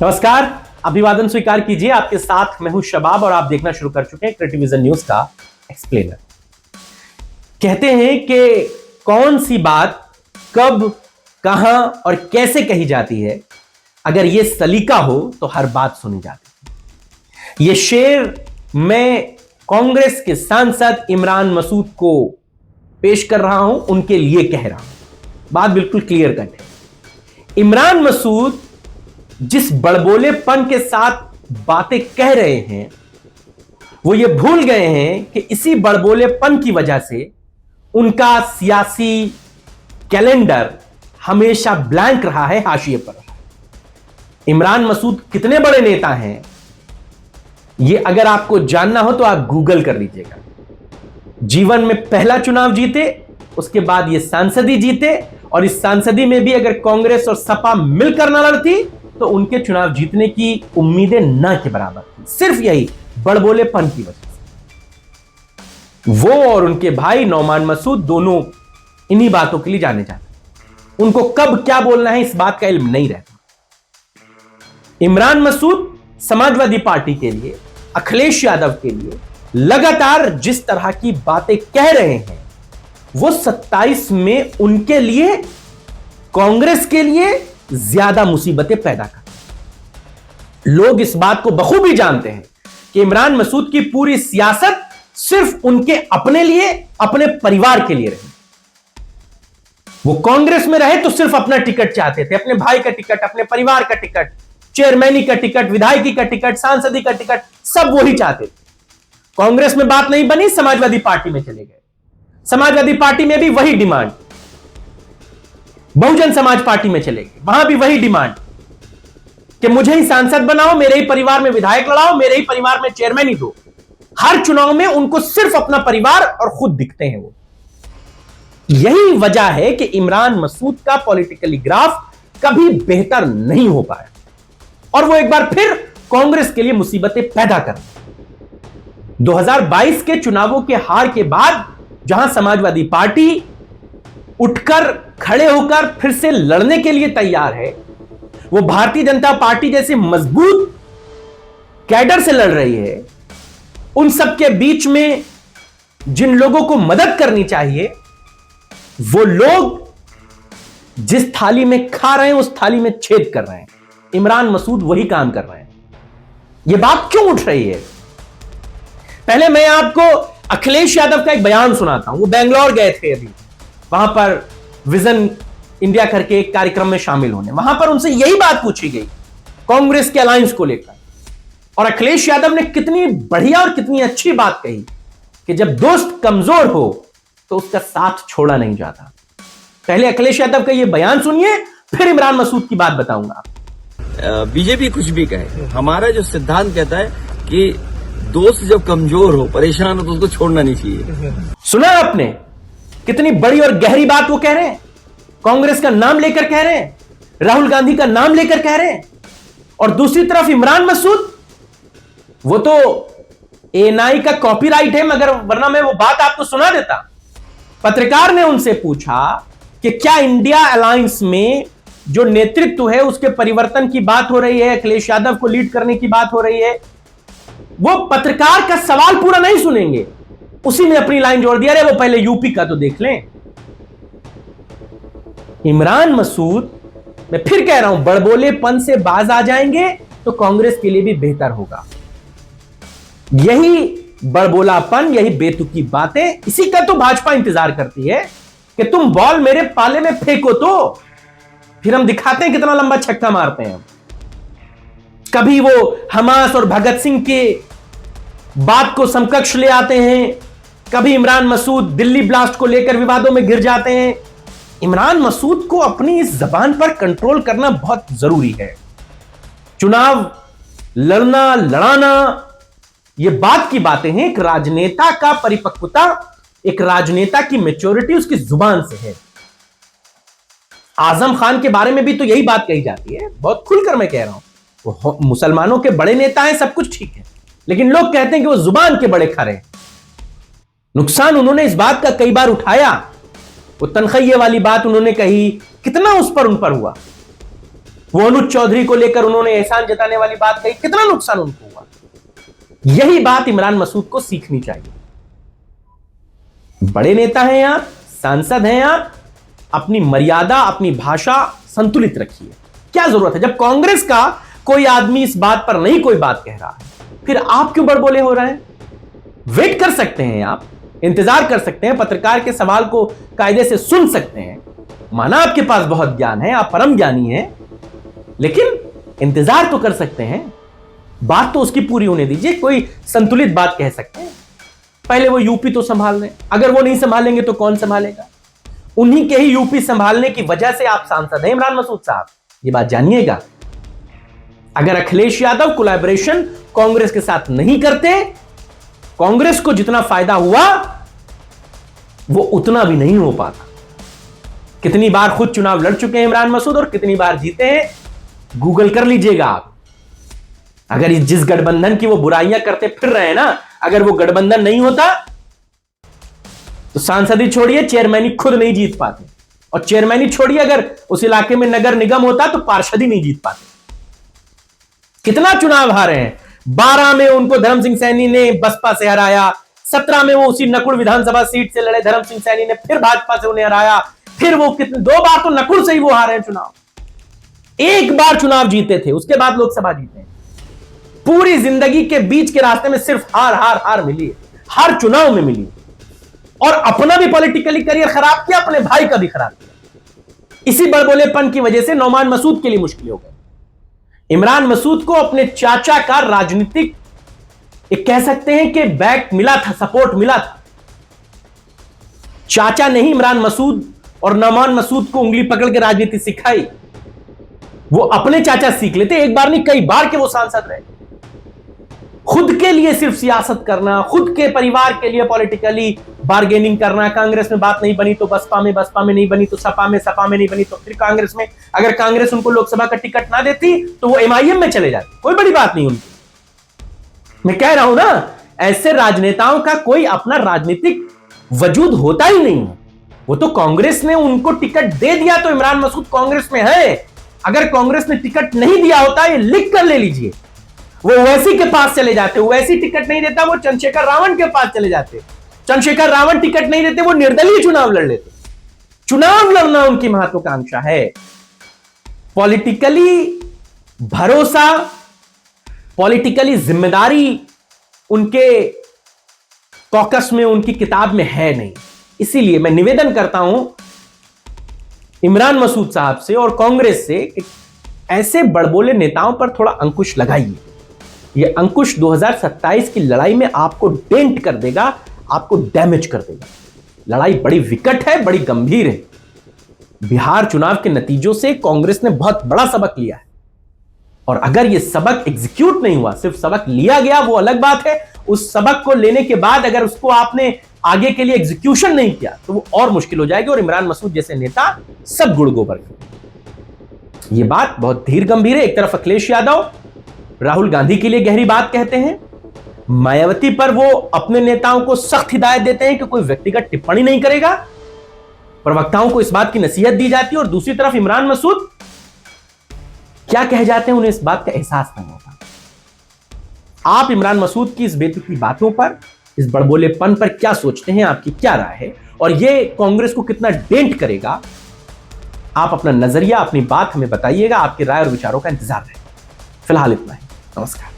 नमस्कार, अभिवादन स्वीकार कीजिए। आपके साथ मैं हूं शबाब और आप देखना शुरू कर चुके हैं क्रिएटिविजन न्यूज का एक्सप्लेनर। कहते हैं कि कौन सी बात कब, कहां और कैसे कही जाती है, अगर यह सलीका हो तो हर बात सुनी जाती है। यह शेर मैं कांग्रेस के सांसद इमरान मसूद को पेश कर रहा हूं, उनके लिए कह रहा हूं। बात बिल्कुल क्लियर कट है। इमरान मसूद जिस बड़बोलेपन के साथ बातें कह रहे हैं, वो ये भूल गए हैं कि इसी बड़बोलेपन की वजह से उनका सियासी कैलेंडर हमेशा ब्लैंक रहा है, हाशिए पर रहा है। इमरान मसूद कितने बड़े नेता हैं, ये अगर आपको जानना हो तो आप गूगल कर लीजिएगा। जीवन में पहला चुनाव जीते, उसके बाद ये सांसदी जीते, और इस सांसदी में भी अगर कांग्रेस और सपा मिलकर न लड़ती तो उनके चुनाव जीतने की उम्मीदें न के बराबर थी। सिर्फ यही बड़बोलेपन की वजह से वो और उनके भाई नौमान मसूद दोनों इन्हीं बातों के लिए जाने जाते। उनको कब क्या बोलना है इस बात का इल्म नहीं रहता। इमरान मसूद समाजवादी पार्टी के लिए, अखिलेश यादव के लिए लगातार जिस तरह की बातें कह रहे हैं, वो 27 में उनके लिए, कांग्रेस के लिए ज्यादा मुसीबतें पैदा कर। लोग इस बात को बखूबी जानते हैं कि इमरान मसूद की पूरी सियासत सिर्फ उनके अपने लिए, अपने परिवार के लिए रही। वो कांग्रेस में रहे तो सिर्फ अपना टिकट चाहते थे, अपने भाई का टिकट, अपने परिवार का टिकट, चेयरमैनी का टिकट, विधायकी का टिकट, सांसदी का टिकट, सब वही चाहते थे। कांग्रेस में बात नहीं बनी, समाजवादी पार्टी में चले गए। समाजवादी पार्टी में भी वही डिमांड, बहुजन समाज पार्टी में चले गए, वहां भी वही डिमांड कि मुझे ही सांसद बनाओ, मेरे ही परिवार में विधायक लड़ाओ, मेरे ही परिवार में चेयरमैन ही दो। हर चुनाव में उनको सिर्फ अपना परिवार और खुद दिखते हैं वो। यही वजह है कि इमरान मसूद का पॉलिटिकली ग्राफ कभी बेहतर नहीं हो पाया और वो एक बार फिर कांग्रेस के लिए मुसीबतें पैदा कर। 2022 के चुनावों के हार के बाद जहां समाजवादी पार्टी उठकर खड़े होकर फिर से लड़ने के लिए तैयार है, वो भारतीय जनता पार्टी जैसे मजबूत कैडर से लड़ रही है। उन सबके बीच में जिन लोगों को मदद करनी चाहिए, वो लोग जिस थाली में खा रहे हैं उस थाली में छेद कर रहे हैं। इमरान मसूद वही काम कर रहे हैं। यह बात क्यों उठ रही है? पहले मैं आपको अखिलेश यादव का एक बयान सुनाता हूं। वो बेंगलोर गए थे अभी, वहां पर विजन इंडिया करके एक कार्यक्रम में शामिल होने। वहां पर उनसे यही बात पूछी गई कांग्रेस के अलायंस को लेकर, और अखिलेश यादव ने कितनी बढ़िया और कितनी अच्छी बात कही कि जब दोस्त कमजोर हो तो उसका साथ छोड़ा नहीं जाता। पहले अखिलेश यादव का यह बयान सुनिए, फिर इमरान मसूद की बात बताऊंगा। बीजेपी कुछ भी कहे, हमारा जो सिद्धांत कहता है कि दोस्त जब कमजोर हो, परेशान हो, तो उसको छोड़ना नहीं चाहिए। सुना आपने कितनी बड़ी और गहरी बात वो कह रहे हैं? कांग्रेस का नाम लेकर कह रहे हैं, राहुल गांधी का नाम लेकर कह रहे हैं। और दूसरी तरफ इमरान मसूद, वो तो एएनआई का कॉपीराइट है, मगर वरना मैं वो बात आपको सुना देता। पत्रकार ने उनसे पूछा कि क्या इंडिया अलायंस में जो नेतृत्व है उसके परिवर्तन की बात हो रही है, अखिलेश यादव को लीड करने की बात हो रही है। वो पत्रकार का सवाल पूरा नहीं सुनेंगे, उसी में अपनी लाइन जोड़ दिया, अरे वो पहले यूपी का तो देख लें। इमरान मसूद, मैं फिर कह रहा हूं, बड़बोलेपन से बाज आ जाएंगे तो कांग्रेस के लिए भी बेहतर होगा। यही बड़बोलापन, यही बेतुकी बातें, इसी का तो भाजपा इंतजार करती है कि तुम बॉल मेरे पाले में फेंको तो फिर हम दिखाते हैं कितना लंबा छक्का मारते हैं। कभी वो हमास और भगत सिंह के बात को समकक्ष ले आते हैं, कभी इमरान मसूद दिल्ली ब्लास्ट को लेकर विवादों में घिर जाते हैं। इमरान मसूद को अपनी इस जबान पर कंट्रोल करना बहुत जरूरी है। चुनाव लड़ना, लड़ाना, ये बात की बातें हैं। एक राजनेता का परिपक्वता, एक राजनेता की मैच्योरिटी उसकी जुबान से है। आजम खान के बारे में भी तो यही बात कही जाती है, बहुत खुलकर मैं कह रहा हूं। वो मुसलमानों के बड़े नेता हैं, सब कुछ ठीक है, लेकिन लोग कहते हैं कि वो जुबान के बड़े खरे हैं। नुकसान उन्होंने इस बात का कई बार उठाया। वो तनखैये वाली बात उन्होंने कही, कितना उन पर हुआ। वो अनुज चौधरी को लेकर उन्होंने एहसान जताने वाली बात कही, कितना नुकसान उनको हुआ। यही बात इमरान मसूद को सीखनी चाहिए। बड़े नेता हैं आप, सांसद हैं आप, अपनी मर्यादा, अपनी भाषा संतुलित रखिए। क्या जरूरत है, जब कांग्रेस का कोई आदमी इस बात पर नहीं कोई बात कह रहा है, फिर आप क्यों बड़बोले हो रहे हैं? वेट कर सकते हैं, आप इंतजार कर सकते हैं, पत्रकार के सवाल को कायदे से सुन सकते हैं। माना आपके पास बहुत ज्ञान है, आप परम ज्ञानी हैं, लेकिन इंतजार तो कर सकते हैं। बात तो उसकी पूरी होने दीजिए, कोई संतुलित बात कह सकते हैं। पहले वो यूपी तो संभाल लें, अगर वो नहीं संभालेंगे तो कौन संभालेगा? उन्हीं के ही यूपी संभालने की वजह से आप सांसद हैं इमरान मसूद साहब, ये बात जानिएगा। अगर अखिलेश यादव कोलैबोरेशन कांग्रेस के साथ नहीं करते, कांग्रेस को जितना फायदा हुआ वो उतना भी नहीं हो पाता। कितनी बार खुद चुनाव लड़ चुके हैं इमरान मसूद और कितनी बार जीते हैं, गूगल कर लीजिएगा आप। अगर जिस गठबंधन की वो बुराइयां करते फिर रहे हैं ना, अगर वो गठबंधन नहीं होता तो सांसद ही छोड़िए, चेयरमैन खुद नहीं जीत पाते, और चेयरमैन ही छोड़िए, अगर उस इलाके में नगर निगम होता तो पार्षद ही नहीं जीत पाते। कितना चुनाव हारे हैं। 12 में उनको धर्म सिंह सैनी ने बसपा से हराया, 17 में वो उसी नकुल विधानसभा सीट से लड़े, धर्म सिंह सैनी ने फिर भाजपा से उन्हें हराया, फिर वो कितने 2 बार तो नकुल से ही वो हारे हैं चुनाव। 1 बार चुनाव जीते थे, उसके बाद लोकसभा जीते। पूरी जिंदगी के बीच के रास्ते में सिर्फ हार हार हार मिली है, हर चुनाव में मिली, और अपना भी पॉलिटिकली करियर खराब किया, अपने भाई का भी खराब किया। इसी बड़बोलेपन की वजह से नौमान मसूद के लिए मुश्किल हो गई। इमरान मसूद को अपने चाचा का राजनीतिक, एक कह सकते हैं कि बैक मिला था, सपोर्ट मिला था। चाचा ने ही इमरान मसूद और नौमान मसूद को उंगली पकड़ के राजनीति सिखाई। वो अपने चाचा सीख लेते, एक बार नहीं कई बार के वो सांसद रहे। खुद के लिए सिर्फ सियासत करना, खुद के परिवार के लिए पॉलिटिकली बार्गेनिंग करना, कांग्रेस में बात नहीं बनी तो बसपा में, बसपा में नहीं बनी तो सपा में नहीं बनी तो फिर कांग्रेस में, अगर कांग्रेस उनको लोकसभा का टिकट ना देती तो वो एमआईएम में चले जाते, कोई बड़ी बात नहीं उनकी। मैं कह रहा हूं ना, ऐसे राजनेताओं का कोई अपना राजनीतिक वजूद होता ही नहीं है। वो तो कांग्रेस ने उनको टिकट दे दिया तो इमरान मसूद कांग्रेस में है। अगर कांग्रेस ने टिकट नहीं दिया होता, ये लिख कर ले लीजिए, वो ओवैसी के पास चले जाते। ओवैसी टिकट नहीं देता, वो चंद्रशेखर रावण के पास चले जाते। चंद्रशेखर रावण टिकट नहीं देते, वो निर्दलीय चुनाव लड़ लेते। चुनाव लड़ना उनकी महत्वाकांक्षा है। पॉलिटिकली भरोसा, पॉलिटिकली जिम्मेदारी उनके कॉकस में, उनकी किताब में है नहीं। इसीलिए मैं निवेदन करता हूं इमरान मसूद साहब से और कांग्रेस से कि ऐसे बड़बोले नेताओं पर थोड़ा अंकुश लगाइए। यह अंकुश 2027 की लड़ाई में आपको डेंट कर देगा, आपको डैमेज कर देगा। लड़ाई बड़ी विकट है, बड़ी गंभीर है। बिहार चुनाव के नतीजों से कांग्रेस ने बहुत बड़ा सबक लिया है, और अगर यह सबक एग्जीक्यूट नहीं हुआ, सिर्फ सबक लिया गया वो अलग बात है। उस सबक को लेने के बाद अगर उसको आपने आगे के लिए एग्जीक्यूशन नहीं किया तो वो और मुश्किल हो जाएगी, और इमरान मसूद जैसे नेता सब गुड़ गोबर कर। यह बात बहुत धीर गंभीर है। एक तरफ अखिलेश यादव राहुल गांधी के लिए गहरी बात कहते हैं, मायावती पर वो अपने नेताओं को सख्त हिदायत देते हैं कि कोई व्यक्तिगत टिप्पणी नहीं करेगा, प्रवक्ताओं को इस बात की नसीहत दी जाती है, और दूसरी तरफ इमरान मसूद क्या कह जाते हैं उन्हें इस बात का एहसास नहीं होता। आप इमरान मसूद की इस बेतुकी बातों पर, इस बड़बोलेपन पर क्या सोचते हैं, आपकी क्या राय है, और ये कांग्रेस को कितना डेंट करेगा? आप अपना नजरिया, अपनी बात हमें बताइएगा। आपकी राय और विचारों का इंतजार है। फिलहाल इतना ही, नमस्कार।